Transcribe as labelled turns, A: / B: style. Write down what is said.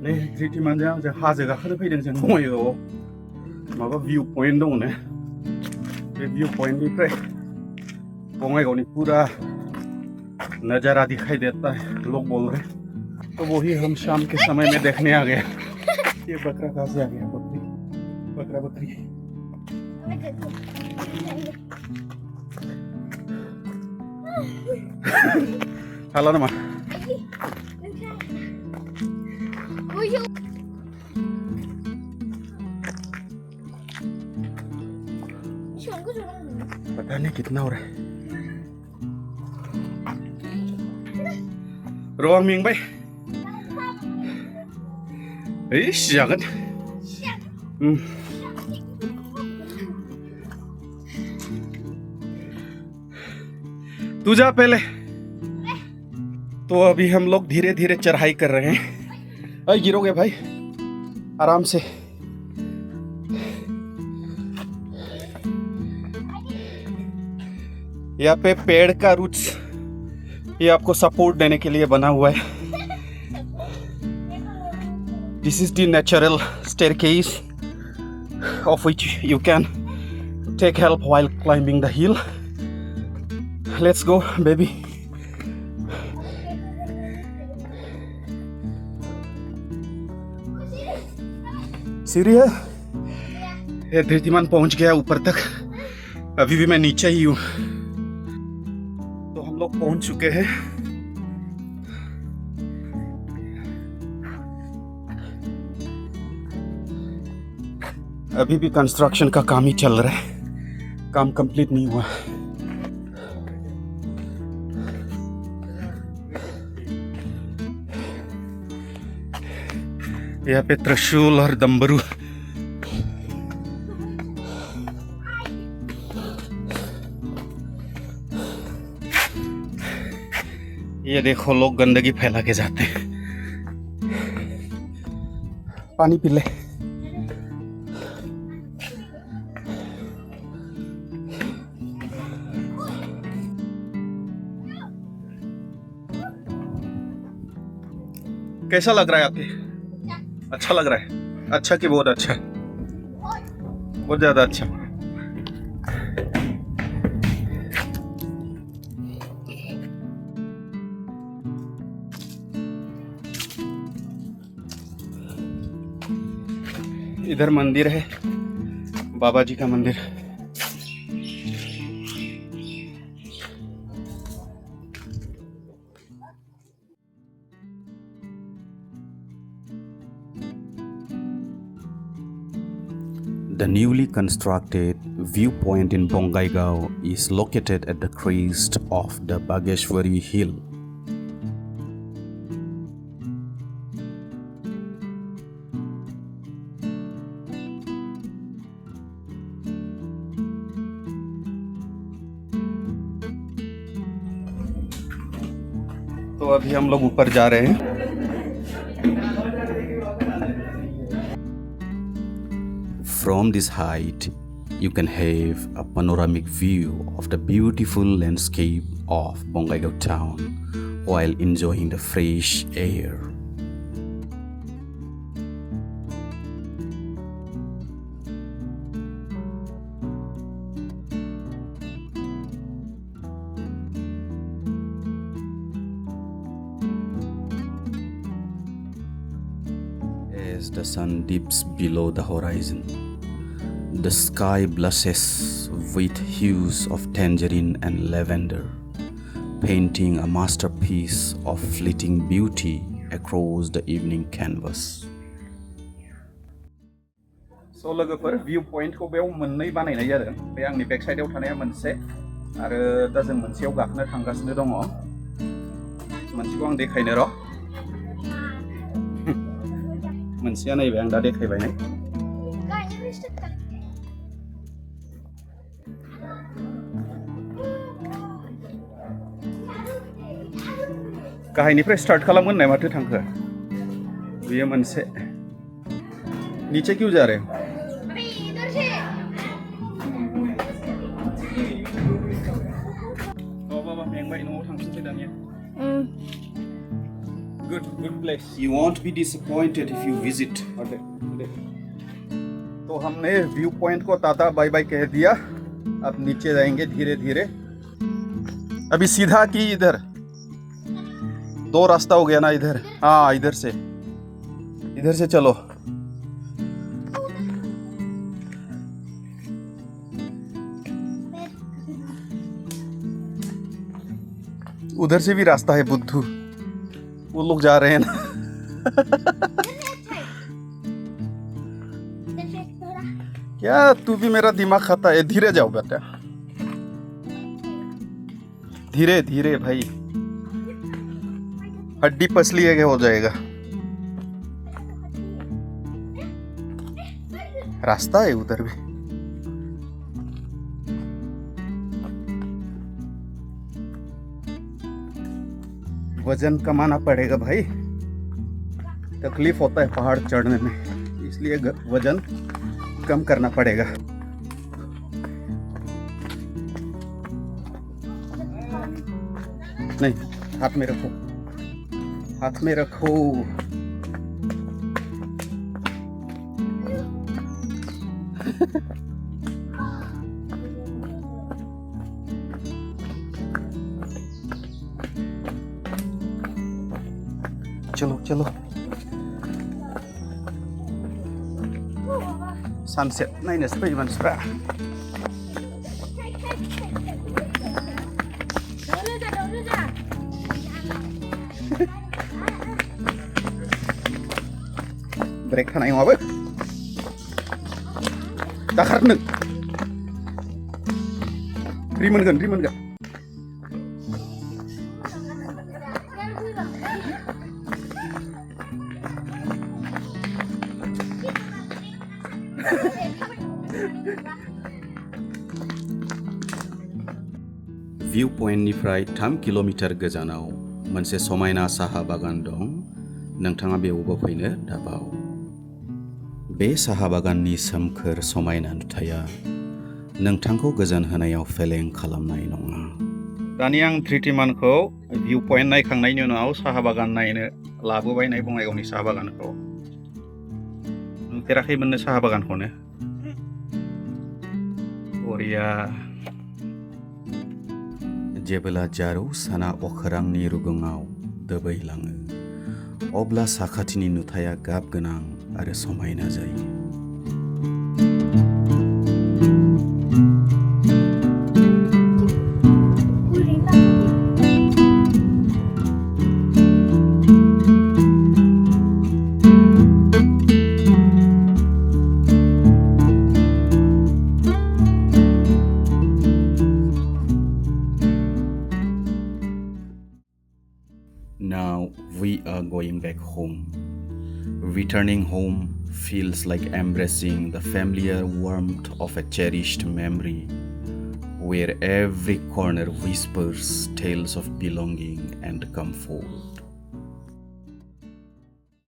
A: नै रिटिमानजों आंजों हाजो गाखोनो फैदों जों बङाइगावआव माबा भिउ पइन्ट दङनो बे भिउ पॉइंटनिफ्राय बङाइगावनि पूरा नज़ारा दिखाई देता है। लोग बोल रहे तो वही हम शाम के समय में देखने आ गए। ये बकरा कहाँ से आ गया? बकरी बकरा बकरी हाला nama पता नहीं कितना हो रहा है। Ruang Ming bay. Jangan. तू जा पहले। तो अभी हम लोग धीरे धीरे चढ़ाई कर रहे हैं। अरे गिरोगे भाई, आराम से। यहाँ पे पेड़ का रूट्स ये आपको सपोर्ट देने के लिए बना हुआ है। This is the natural staircase of which you can take help while climbing the hill. Let's go, baby. सीढ़ी है। ये धृतिमान पहुंच गया ऊपर तक। अभी भी मैं नीचे ही हूँ। तो हम लोग पहुंच चुके हैं। अभी भी कंस्ट्रक्शन का काम ही चल रहा है, काम कंप्लीट नहीं हुआ। यहाँ पे त्रिशूल और दम्बरू ये देखो, लोग गंदगी फैला के जाते हैं। पानी पी ले। कैसा लग रहा है आपके? अच्छा लग रहा है? अच्छा कि बहुत अच्छा? बहुत ज्यादा अच्छा। इधर मंदिर है, बाबा जी का मंदिर। The newly constructed viewpoint in Bongaigaon is located at the crest of the Bageshwari Hill. तो अभी हम लोग ऊपर जा रहे हैं। From this height, you can have a panoramic view of the beautiful landscape of Bongaigaon town while enjoying the fresh air. As the sun dips below the horizon, the sky blushes with hues of tangerine and lavender, painting a masterpiece of fleeting beauty across the evening canvas. So लोगोफोर view पॉइन्टखौ बेयाव मोननै बानायनाय जादों। बे आंनि bake साइडआव थानाया मोनसे आरो दा जों मोनसेयाव गाखोनो थांगासिनो दङ। मोनसेखौ आं देखायनो र'। मोनसेया नैबे आं दा देखायबाय नै। गाहायनिफ्राय स्टार्ट खालामगोन होननाय माथो थांखो? बेयो मोनसे। नीचे क्यों जा रहे हो? मेंबाय न'आव थांफिनसै दानिया।
B: good place.
A: You won't be disappointed if you visit. तो हमने व्यू पॉइंट को टाटा बाय बाय कह दिया. अब नीचे जाएंगे धीरे धीरे. अभी सीधा की इधर 2 रास्ता हो गया ना इधर. हाँ इधर से चलो. उधर से भी रास्ता है बुद्धू. वो लोग जा रहे हैं ना. क्या तू भी मेरा दिमाग खाता है. धीरे जाओ बेटा. धीरे धीरे भाई. हड्डी पसली है हो जाएगा. रास्ता है उधर भी. वजन कमाना पड़ेगा भाई. तकलीफ होता है पहाड़ चढ़ने में, इसलिए वजन कम करना पड़ेगा. नहीं, हाथ में रखो. हाथ में रखो. चलो चलो. Sunset na in-experiment pa. Break ka na yung wabag. Dakar na. Riman ka. भिउ पॉइन्टनिफ्राय 3 किल'मिटार गोजानाव मोनसे समायना साहा बागान दं. नोंथाङा बेयावबो फैनो दाबाव. बे साहा बागाननि सोमखोर समायना नुथाया नोंथांखौ गोजोन होनायाव फेलें खालामनाय नङा. दानि आं ट्रिटिमानखौ भिउ पॉइन्ट नायखांनायनि उनाव साहा बागान नायनो लाबोबाय बङाइगावनि साहा बागानखौ. नुफेराखैमोननो साहा बागानखौनो. बरिया. जेब्ला जारौ साना अख्रांनि रुगुङाव दोबैलाङो अब्ला साखाथिनि नुथाया गाब गोनां आरो समायना जायो. Now we are going back home. Returning home feels like embracing the familiar warmth of a cherished memory, where every corner whispers tales of belonging and comfort.